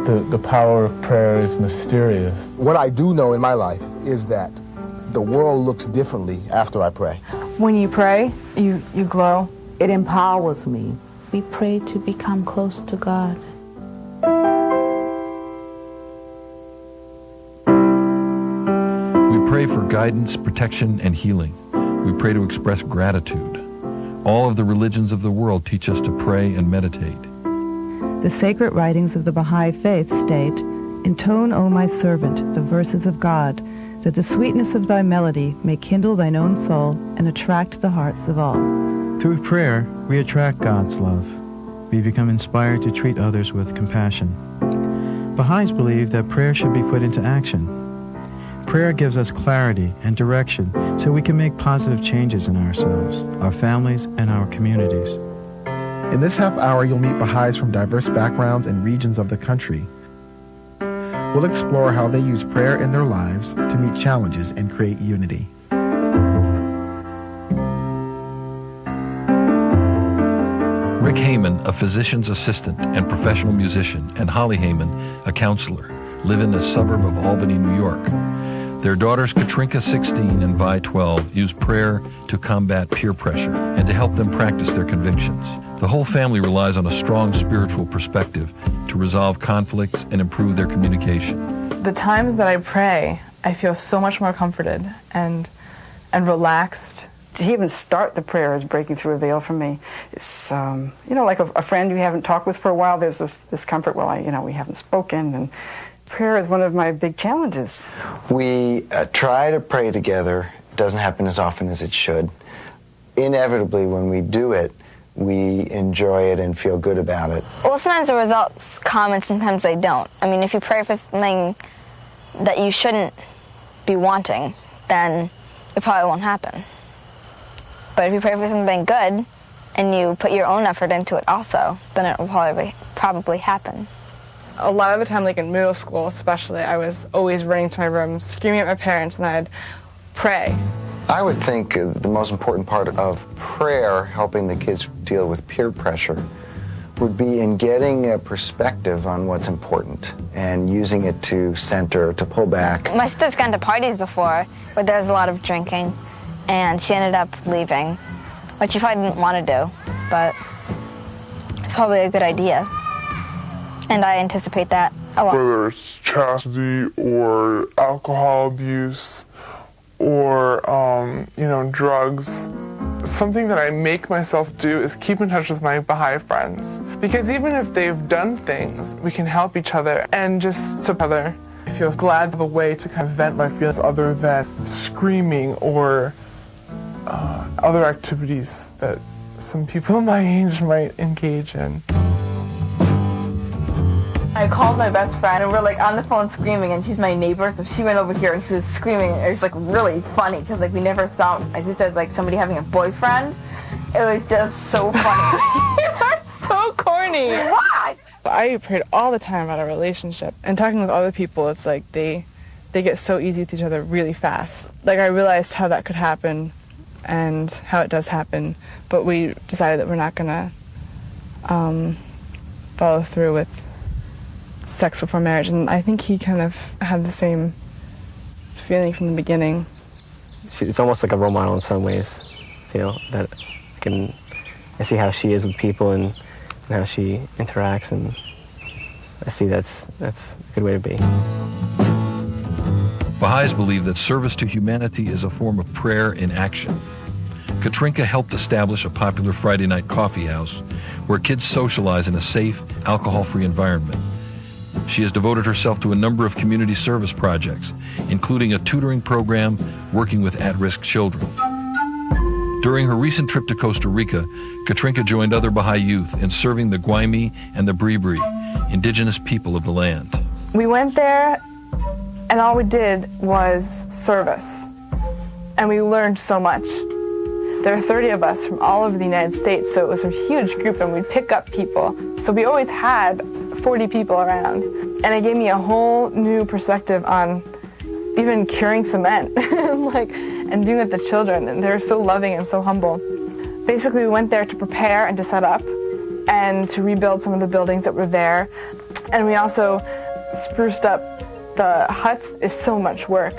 The power of prayer is mysterious. What I do know in my life is that the world looks differently after I pray. When you pray, you glow. It empowers me. We pray to become close to God. We pray for guidance, protection, and healing. We pray to express gratitude. All of the religions of the world teach us to pray and meditate. The sacred writings of the Baha'i Faith state, "Intone, O my servant, the verses of God, that the sweetness of thy melody may kindle thine own soul and attract the hearts of all." Through prayer, we attract God's love. We become inspired to treat others with compassion. Baha'is believe that prayer should be put into action. Prayer gives us clarity and direction so we can make positive changes in ourselves, our families, and our communities. In this half hour, you'll meet Baha'is from diverse backgrounds and regions of the country. We'll explore how they use prayer in their lives to meet challenges and create unity. Rick Heyman, a physician's assistant and professional musician, and Holly Heyman, a counselor, live in a suburb of Albany, New York. Their daughters, Katrinka, 16, and Vi, 12, use prayer to combat peer pressure and to help them practice their convictions. The whole family relies on a strong spiritual perspective to resolve conflicts and improve their communication. The times that I pray, I feel so much more comforted and relaxed. To even start the prayer is breaking through a veil for me. It's, like a friend you haven't talked with for a while, there's this comfort, we haven't spoken, and prayer is one of my big challenges. We try to pray together. It doesn't happen as often as it should. Inevitably, when we do it, we enjoy it and feel good about it. Well, sometimes the results come and sometimes they don't. I mean, if you pray for something that you shouldn't be wanting, then it probably won't happen. But if you pray for something good and you put your own effort into it also, then it will probably happen. A lot of the time, like in middle school especially, I was always running to my room, screaming at my parents, and I'd pray. I would think the most important part of prayer, helping the kids deal with peer pressure, would be in getting a perspective on what's important and using it to center, to pull back. My sister's gone to parties before where there's a lot of drinking, and she ended up leaving, which she probably didn't want to do, but it's probably a good idea. And I anticipate that a lot. Whether it's chastity or alcohol abuse or, drugs, something that I make myself do is keep in touch with my Baha'i friends. Because even if they've done things, we can help each other and just together. I feel glad of a way to kind of vent my feelings other than screaming or other activities that some people my age might engage in. I called my best friend and we're like on the phone screaming, and she's my neighbor, so she went over here and she was screaming. It was like really funny because we never thought my sister was like somebody having a boyfriend. It was just so funny. You're so corny. What? I prayed all the time about a relationship, and talking with other people, it's like they get so easy with each other really fast. Like I realized how that could happen and how it does happen, but we decided that we're not gonna follow through with sex before marriage, and I think he kind of had the same feeling from the beginning. It's almost like a role model in some ways. That I see how she is with people and how she interacts, and I see that's a good way to be. Baha'is believe that service to humanity is a form of prayer in action. Katrinka helped establish a popular Friday night coffee house where kids socialize in a safe, alcohol-free environment. She has devoted herself to a number of community service projects, including a tutoring program working with at-risk children. During her recent trip to Costa Rica, Katrinka joined other Baha'i youth in serving the Gwaimi and the Bribri, indigenous people of the land. We went there, and all we did was service, and we learned so much. There are 30 of us from all over the United States, so it was a huge group, and we'd pick up people. So we always had 40 people around, and it gave me a whole new perspective on even curing cement and doing it with the children, and they're so loving and so humble. Basically, we went there to prepare and to set up and to rebuild some of the buildings that were there. And we also spruced up the huts. Is so much work.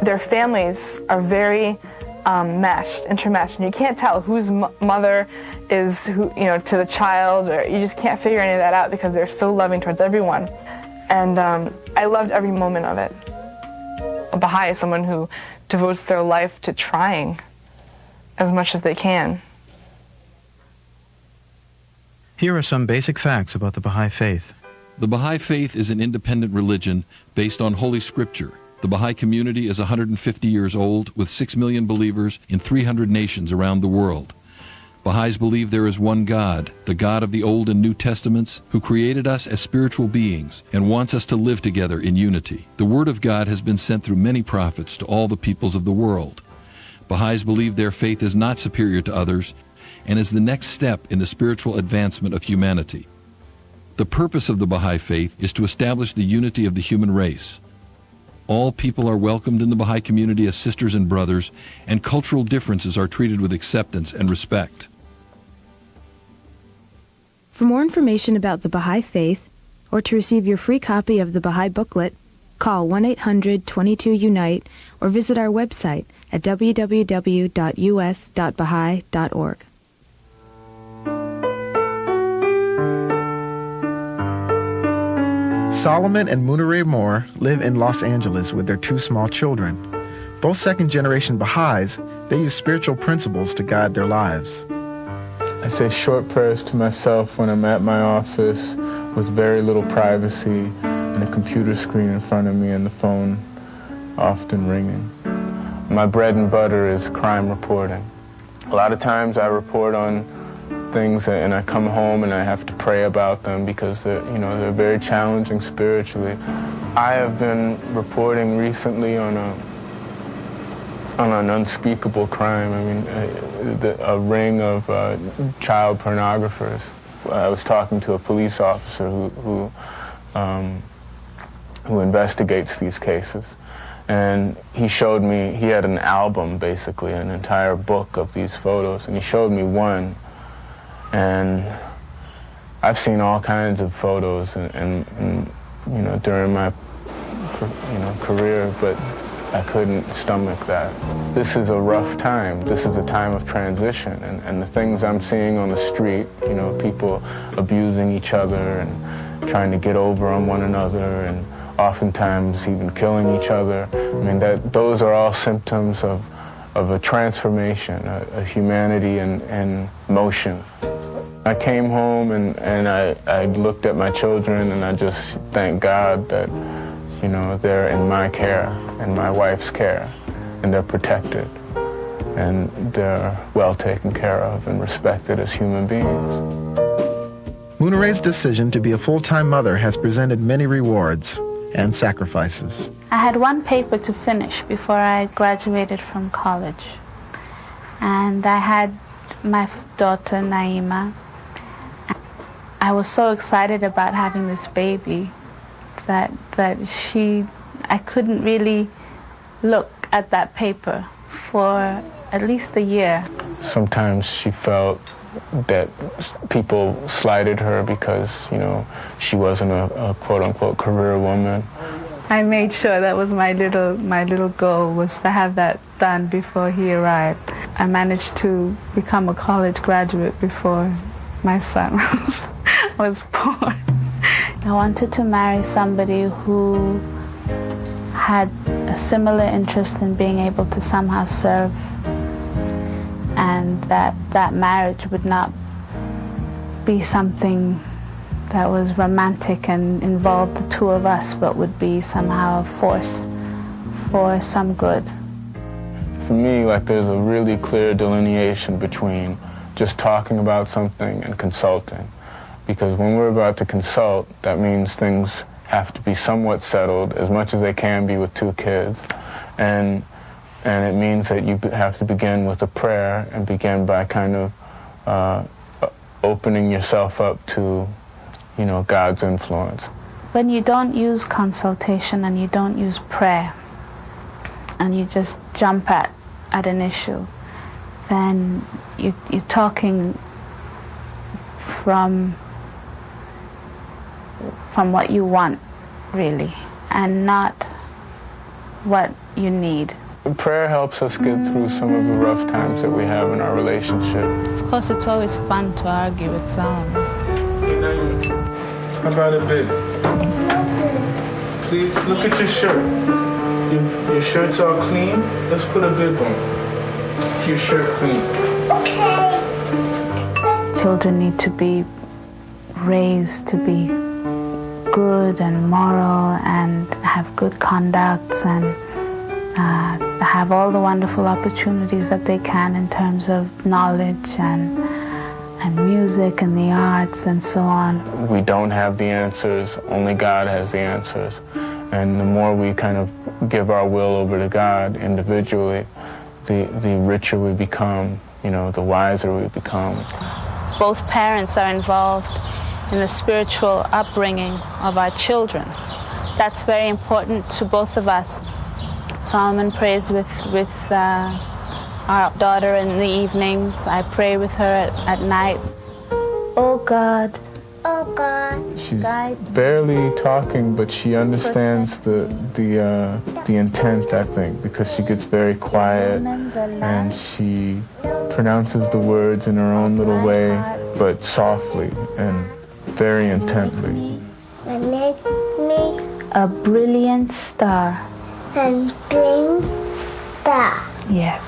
Their families are very intermeshed, and you can't tell whose mother is who, to the child, or you just can't figure any of that out because they're so loving towards everyone. And I loved every moment of it. A Baha'i is someone who devotes their life to trying as much as they can. Here are some basic facts about the Baha'i Faith. The Baha'i Faith is an independent religion based on Holy Scripture. The Baha'i community is 150 years old, with 6 million believers in 300 nations around the world. Baha'is believe there is one God, the God of the Old and New Testaments, who created us as spiritual beings and wants us to live together in unity. The Word of God has been sent through many prophets to all the peoples of the world. Baha'is believe their faith is not superior to others and is the next step in the spiritual advancement of humanity. The purpose of the Baha'i Faith is to establish the unity of the human race. All people are welcomed in the Baha'i community as sisters and brothers, and cultural differences are treated with acceptance and respect. For more information about the Baha'i Faith, or to receive your free copy of the Baha'i booklet, call 1-800-22-UNITE or visit our website at www.us.baha'i.org. Solomon and Munire Moore live in Los Angeles with their 2 small children. Both second-generation Baha'is, they use spiritual principles to guide their lives. I say short prayers to myself when I'm at my office with very little privacy and a computer screen in front of me and the phone often ringing. My bread and butter is crime reporting. A lot of times I report on things and I come home and I have to pray about them because they're very challenging spiritually. I have been reporting recently on an unspeakable crime. I mean, a ring of child pornographers. I was talking to a police officer who investigates these cases, and he showed me, he had an album, basically, an entire book of these photos, and he showed me one. And I've seen all kinds of photos and during my career, but I couldn't stomach that. This is a rough time. This is a time of transition, and the things I'm seeing on the street, people abusing each other and trying to get over on one another, and oftentimes even killing each other. I mean, those are all symptoms of a transformation, a humanity in motion. I came home and I looked at my children and I just thank God that, they're in my care and my wife's care, and they're protected and they're well taken care of and respected as human beings. Munire's decision to be a full-time mother has presented many rewards and sacrifices. I had one paper to finish before I graduated from college. And I had my daughter, Naima. I was so excited about having this baby that I couldn't really look at that paper for at least a year. Sometimes she felt that people slighted her because, she wasn't a quote-unquote career woman. I made sure that was my little goal, was to have that done before he arrived. I managed to become a college graduate before my son was born. I wanted to marry somebody who had a similar interest in being able to somehow serve, and that marriage would not be something that was romantic and involved the two of us, but would be somehow a force for some good. For me, there's a really clear delineation between just talking about something and consulting. Because when we're about to consult, that means things have to be somewhat settled, as much as they can be with 2 kids. And it means that you have to begin with a prayer and begin by kind of opening yourself up to, God's influence. When you don't use consultation and you don't use prayer, and you just jump at an issue, then you're talking from from what you want, really, and not what you need. Prayer helps us get through some of the rough times that we have in our relationship. Of course, it's always fun to argue with someone. How about a bit? Please, look at your shirt. Your shirt's all clean? Let's put a bib on. Keep your shirt clean. Okay. Children need to be raised to be good and moral and have good conducts and have all the wonderful opportunities that they can in terms of knowledge and music and the arts and so on. We don't have the answers, only God has the answers. And the more we kind of give our will over to God individually, the richer we become, the wiser we become. Both parents are involved in the spiritual upbringing of our children. That's very important to both of us. Solomon prays with our daughter in the evenings. I pray with her at night. Oh God. Oh God. She's barely talking, but she understands the intent, I think, because she gets very quiet and she pronounces the words in her own little way, but softly and very intently. Make me a brilliant star. And bring star. Yes.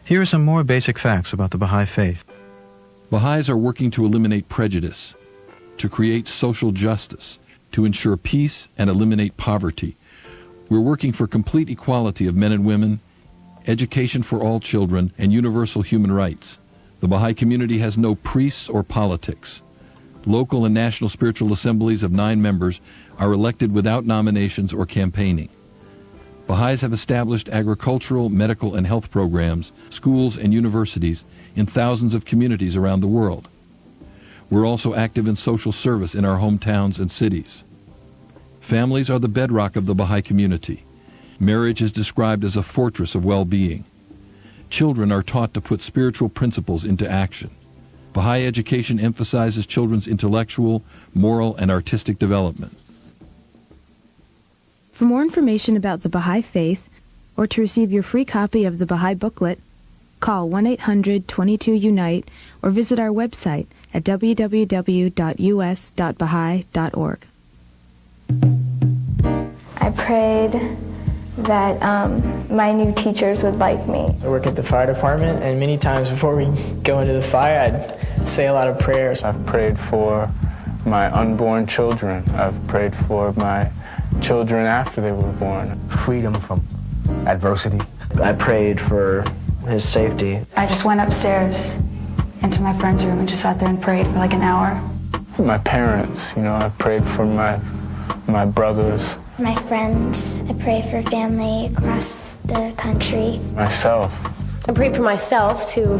Here are some more basic facts about the Baha'i Faith. Baha'is are working to eliminate prejudice, to create social justice, to ensure peace and eliminate poverty. We're working for complete equality of men and women, education for all children, and universal human rights. The Baha'i community has no priests or politics. Local and national spiritual assemblies of 9 members are elected without nominations or campaigning. Baha'is have established agricultural, medical, and health programs, schools, and universities in thousands of communities around the world. We're also active in social service in our hometowns and cities. Families are the bedrock of the Baha'i community. Marriage is described as a fortress of well-being. Children are taught to put spiritual principles into action. Baha'i education emphasizes children's intellectual, moral, and artistic development. For more information about the Baha'i Faith, or to receive your free copy of the Baha'i booklet, call 1-800-22-UNITE or visit our website at www.us.baha'i.org. I prayed that my new teachers would like me. I work at the fire department, and many times before we go into the fire, I'd say a lot of prayers. I've prayed for my unborn children. I've prayed for my children after they were born. Freedom from adversity. I prayed for his safety. I just went upstairs into my friend's room and just sat there and prayed for like an hour. My parents, I prayed for my brothers. My friends. I pray for family across the country. Myself. I prayed for myself to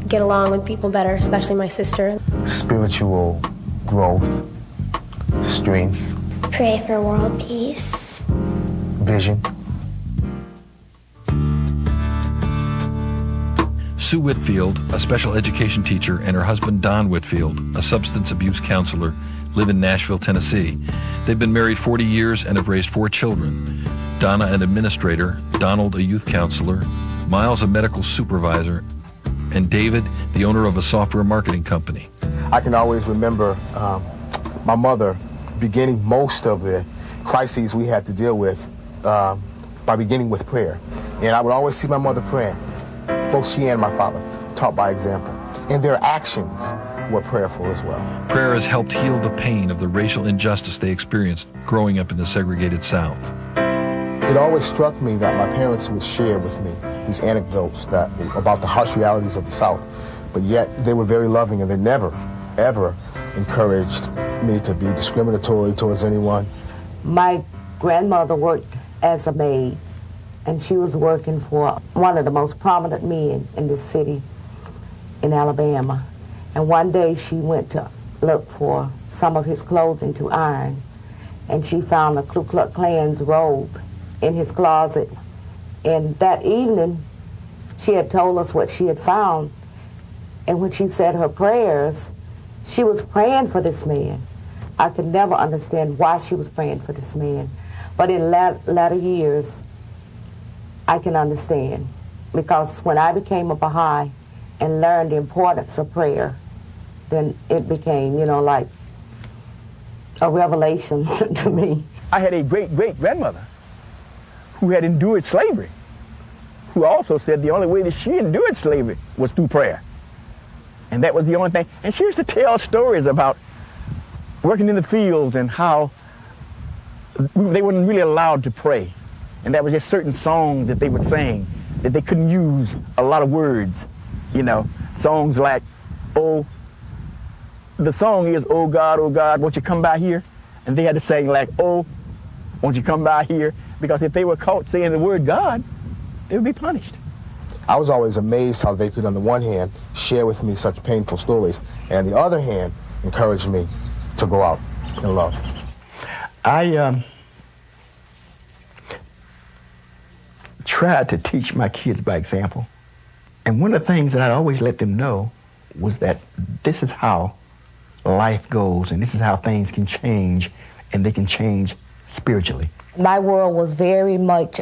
get along with people better, especially my sister. Spiritual growth, strength. Pray for world peace. Vision. Sue Whitfield, a special education teacher, and her husband Don Whitfield, a substance abuse counselor, live in Nashville, Tennessee. They've been married 40 years and have raised 4 children. Donna, an administrator, Donald, a youth counselor, Miles, a medical supervisor, and David, the owner of a software marketing company. I can always remember my mother beginning most of the crises we had to deal with by beginning with prayer. And I would always see my mother praying, both she and my father, taught by example. And their actions were prayerful as well. Prayer has helped heal the pain of the racial injustice they experienced growing up in the segregated South. It always struck me that my parents would share with me these anecdotes about the harsh realities of the South, but yet they were very loving, and they never, ever encouraged me to be discriminatory towards anyone. My grandmother worked as a maid, and she was working for one of the most prominent men in the city in Alabama. And one day she went to look for some of his clothing to iron, and she found a Ku Klux Klan's robe in his closet. And that evening, she had told us what she had found, and when she said her prayers, She was praying for this man. I could never understand why she was praying for this man. But in latter years, I can understand. Because when I became a Baha'i and learned the importance of prayer, then it became, like a revelation to me. I had a great-great-grandmother who had endured slavery, who also said the only way that she endured slavery was through prayer. And that was the only thing. And she used to tell stories about working in the fields and how they weren't really allowed to pray. And there was just certain songs that they would sing that they couldn't use a lot of words. Songs like, the song is, oh God, won't you come by here? And they had to sing like, oh, won't you come by here? Because if they were caught saying the word God, they would be punished. I was always amazed how they could, on the one hand, share with me such painful stories, and on the other hand, encourage me to go out in love. I tried to teach my kids by example. And one of the things that I'd always let them know was that this is how life goes, and this is how things can change, and they can change spiritually. My world was very much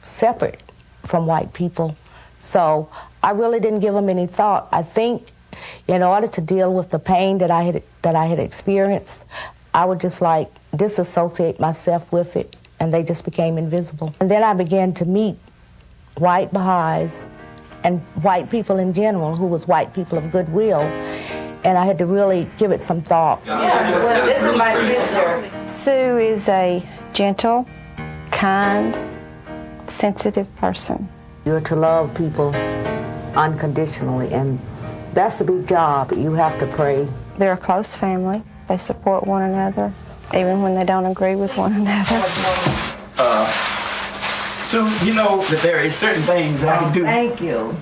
separate from white people. So I really didn't give them any thought. I think in order to deal with the pain that I had experienced, I would just disassociate myself with it, and they just became invisible. And then I began to meet white Baha'is and white people in general, who was white people of goodwill, and I had to really give it some thought. Well, this is my sister. Sue is a gentle, kind, sensitive person. You're to love people unconditionally, and that's a big job. You have to pray. They're a close family. They support one another, even when they don't agree with one another. So you know that there is certain things that I can do. Thank you.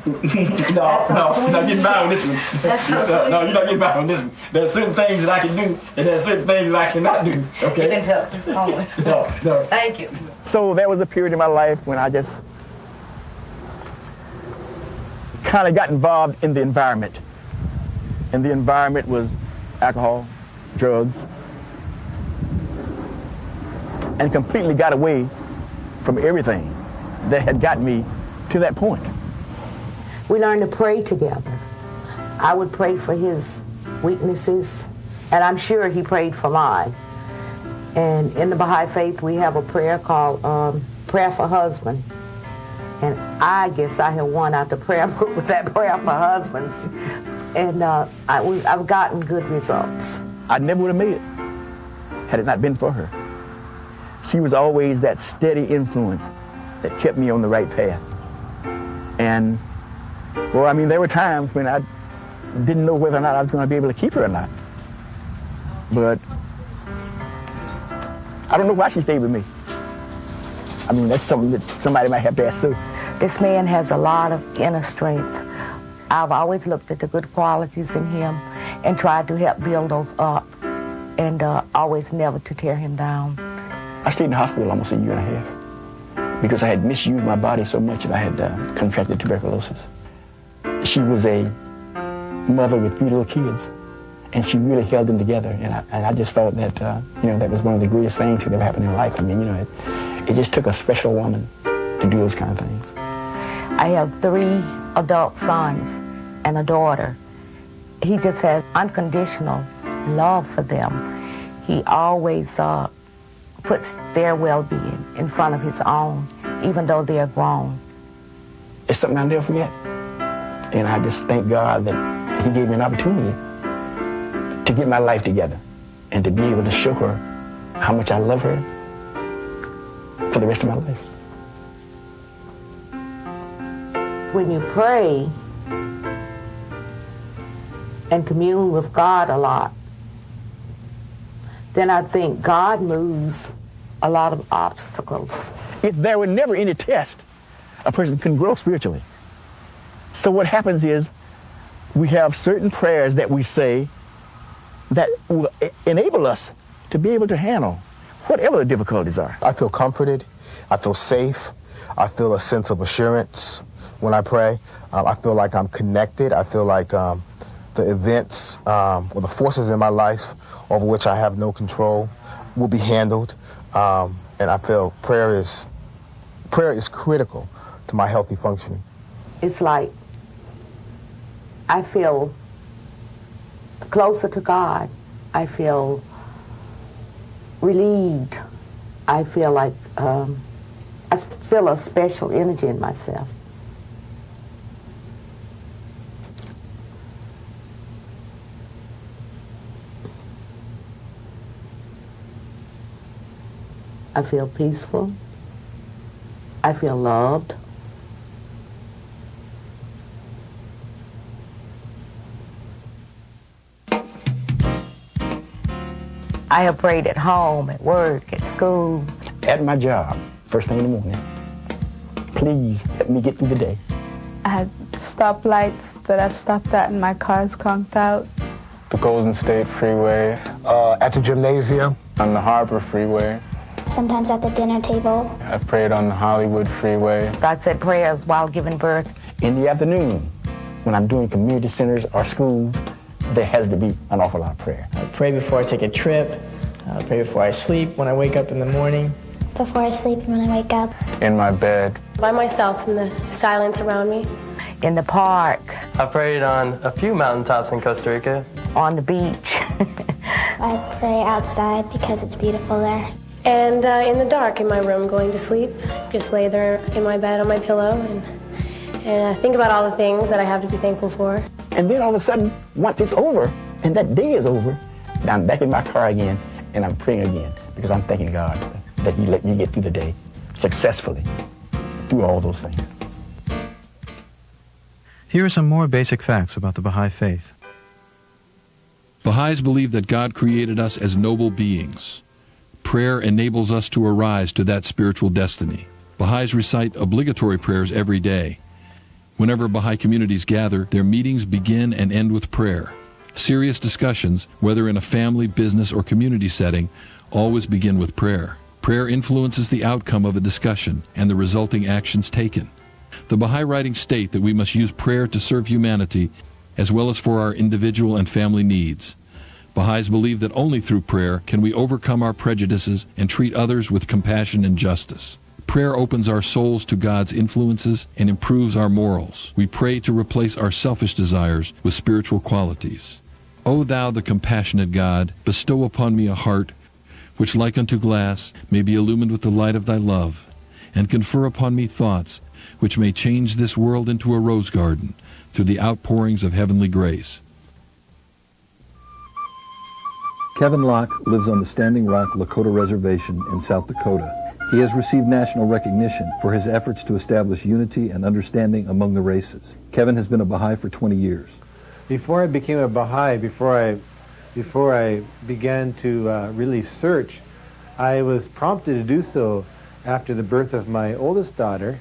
No, get by on this one. That's so sweet. No, you're not getting by on this one. There are certain things that I can do, and there are certain things that I cannot do. Okay? You can tell this only. No. Thank you. So there was a period in my life when I just kind of got involved in the environment. And the environment was alcohol, drugs, and completely got away from everything that had gotten me to that point. We learned to pray together. I would pray for his weaknesses, and I'm sure he prayed for mine. And in the Baha'i Faith, we have a prayer called Prayer for Husband. And I guess I have won out the prayer book with that prayer for husbands. And I've gotten good results. I never would have made it had it not been for her. She was always that steady influence that kept me on the right path. And, well, I mean, there were times when I didn't know whether or not I was going to be able to keep her or not. But I don't know why she stayed with me. I mean, that's something that somebody might have to ask Sue. This man has a lot of inner strength. I've always looked at the good qualities in him and tried to help build those up, and always never to tear him down. I stayed in the hospital almost a year and a half because I had misused my body so much that I had contracted tuberculosis. She was a mother with 3 little kids, and she really held them together. And I just thought that, that was one of the greatest things that ever happened in life. I mean, it just took a special woman to do those kind of things. I have 3 adult sons and a daughter. He just has unconditional love for them. He always puts their well-being in front of his own, even though they're grown. It's something I'll never forget. And I just thank God that he gave me an opportunity to get my life together and to be able to show her how much I love her for the rest of my life. When you pray and commune with God a lot, then I think God moves a lot of obstacles. If there were never any test, a person can grow spiritually. So what happens is we have certain prayers that we say that will enable us to be able to handle whatever the difficulties are. I feel comforted. I feel safe. I feel a sense of assurance when I pray. I feel like I'm connected. I feel like the events or the forces in my life over which I have no control will be handled. And I feel prayer is critical to my healthy functioning. It's like I feel closer to God. I feel relieved. I feel like I feel a special energy in myself. I feel peaceful. I feel loved. I have prayed at home, at work, at school. At my job, first thing in the morning. Please help me get through the day. I had stoplights that I've stopped at and my car's conked out. The Golden State Freeway. At the gymnasium. On the Harbor Freeway. Sometimes at the dinner table. I prayed on the Hollywood Freeway. I said prayers while giving birth. In the afternoon, when I'm doing community centers or schools, there has to be an awful lot of prayer. I pray before I take a trip. I pray before I sleep, when I wake up in the morning. Before I sleep and when I wake up. In my bed. By myself in the silence around me. In the park. I prayed on a few mountaintops in Costa Rica. On the beach. I pray outside because it's beautiful there. And in the dark in my room going to sleep. Just lay there in my bed on my pillow and think about all the things that I have to be thankful for. And then all of a sudden, once it's over, and that day is over, I'm back in my car again, and I'm praying again, because I'm thanking God that He let me get through the day successfully, through all those things. Here are some more basic facts about the Baha'i Faith. Baha'is believe that God created us as noble beings. Prayer enables us to arise to that spiritual destiny. Baha'is recite obligatory prayers every day. Whenever Baha'i communities gather, their meetings begin and end with prayer. Serious discussions, whether in a family, business, or community setting, always begin with prayer. Prayer influences the outcome of a discussion and the resulting actions taken. The Baha'i writings state that we must use prayer to serve humanity as well as for our individual and family needs. Baha'is believe that only through prayer can we overcome our prejudices and treat others with compassion and justice. Prayer opens our souls to God's influences and improves our morals. We pray to replace our selfish desires with spiritual qualities. O Thou, the compassionate God, bestow upon me a heart which, like unto glass, may be illumined with the light of Thy love, and confer upon me thoughts which may change this world into a rose garden through the outpourings of heavenly grace. Kevin Locke lives on the Standing Rock Lakota Reservation in South Dakota. He has received national recognition for his efforts to establish unity and understanding among the races. Kevin has been a Baha'i for 20 years. Before I became a Baha'i, before I began to really search, I was prompted to do so after the birth of my oldest daughter,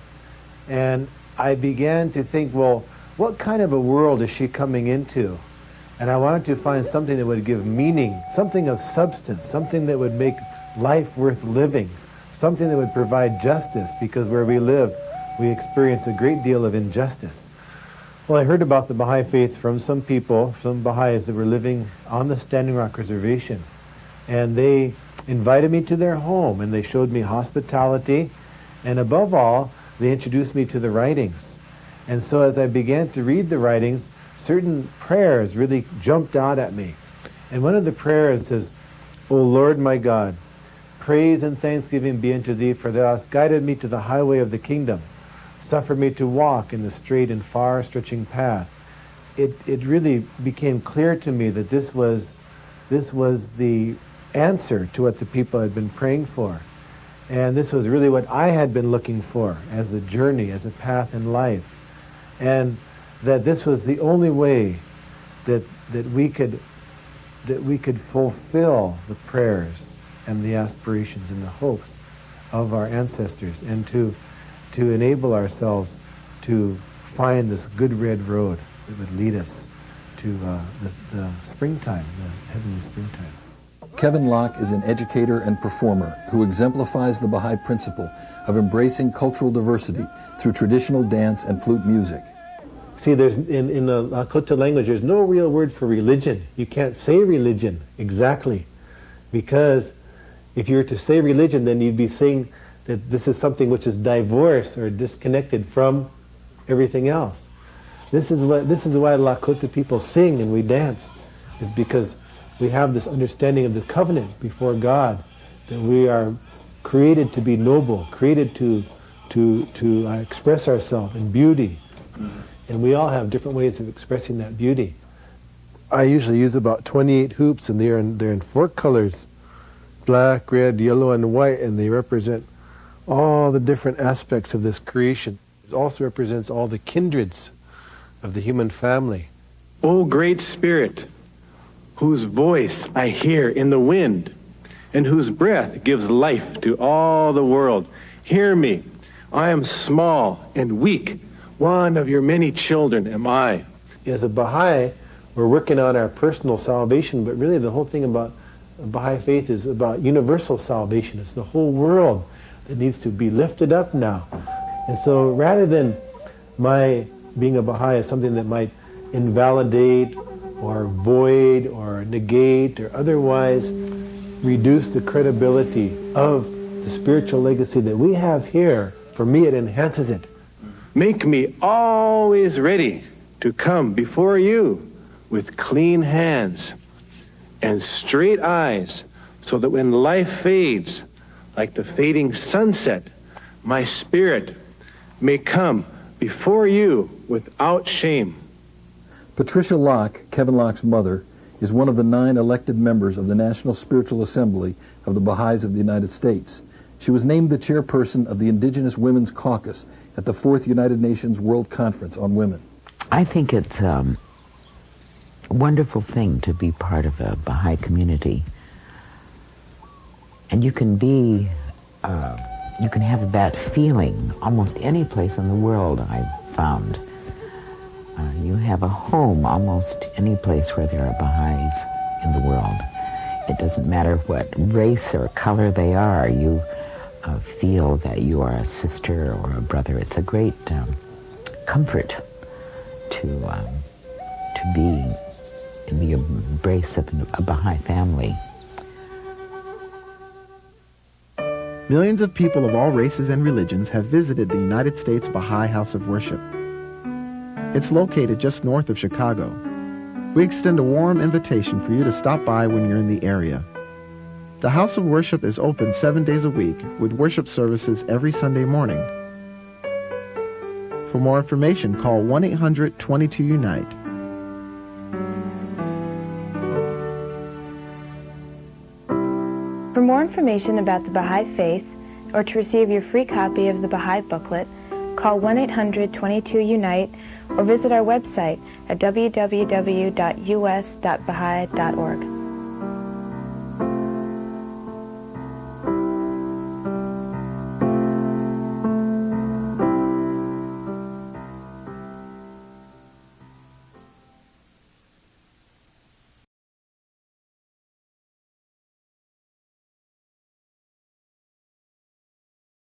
and I began to think, well, what kind of a world is she coming into? And I wanted to find something that would give meaning, something of substance, something that would make life worth living, something that would provide justice, because where we live, we experience a great deal of injustice. Well, I heard about the Baha'i faith from some people, some Baha'is that were living on the Standing Rock Reservation. And they invited me to their home, and they showed me hospitality. And above all, they introduced me to the writings. And so as I began to read the writings, certain prayers really jumped out at me. And one of the prayers says, O Lord my God, praise and thanksgiving be unto Thee, for Thou hast guided me to the highway of the kingdom. Suffer me to walk in the straight and far-stretching path. It really became clear to me that this was the answer to what the people had been praying for. And this was really what I had been looking for as a journey, as a path in life. And that this was the only way that we could fulfill the prayers and the aspirations and the hopes of our ancestors, and to enable ourselves to find this good red road that would lead us to the springtime, the heavenly springtime. Kevin Locke is an educator and performer who exemplifies the Baha'i principle of embracing cultural diversity through traditional dance and flute music. See, there's in the Lakota language, there's no real word for religion. You can't say religion exactly, because if you were to say religion, then you'd be saying that this is something which is divorced or disconnected from everything else. This is why Lakota people sing and we dance, is because we have this understanding of the covenant before God, that we are created to be noble, created to express ourselves in beauty. And we all have different ways of expressing that beauty. I usually use about 28 hoops, and they're in 4 colors, black, red, yellow, and white, and they represent all the different aspects of this creation. It also represents all the kindreds of the human family. O great Spirit, whose voice I hear in the wind, and whose breath gives life to all the world, hear me. I am small and weak. One of your many children am I. As a Baha'i, we're working on our personal salvation, but really the whole thing about Baha'i faith is about universal salvation. It's the whole world that needs to be lifted up now. And so rather than my being a Baha'i as something that might invalidate or void or negate or otherwise reduce the credibility of the spiritual legacy that we have here, for me it enhances it. Make me always ready to come before you with clean hands and straight eyes, so that when life fades like the fading sunset, my spirit may come before you without shame. Patricia Locke, Kevin Locke's mother, is one of the 9 elected members of the National Spiritual Assembly of the Baha'is of the United States. She was named the chairperson of the Indigenous Women's Caucus at the 4th United Nations World Conference on Women. I think it's a wonderful thing to be part of a Baha'i community. And you can be, you can have that feeling almost any place in the world, I've found. You have a home almost any place where there are Baha'is in the world. It doesn't matter what race or color they are. You feel that you are a sister or a brother. It's a great comfort to be in the embrace of a Baha'i family. Millions of people of all races and religions have visited the United States Baha'i House of Worship. It's located just north of Chicago. We extend a warm invitation for you to stop by when you're in the area. The House of Worship is open 7 days a week with worship services every Sunday morning. For more information, call 1-800-22-UNITE. For more information about the Baha'i Faith, or to receive your free copy of the Baha'i booklet, call 1-800-22-UNITE or visit our website at www.us.baha'i.org.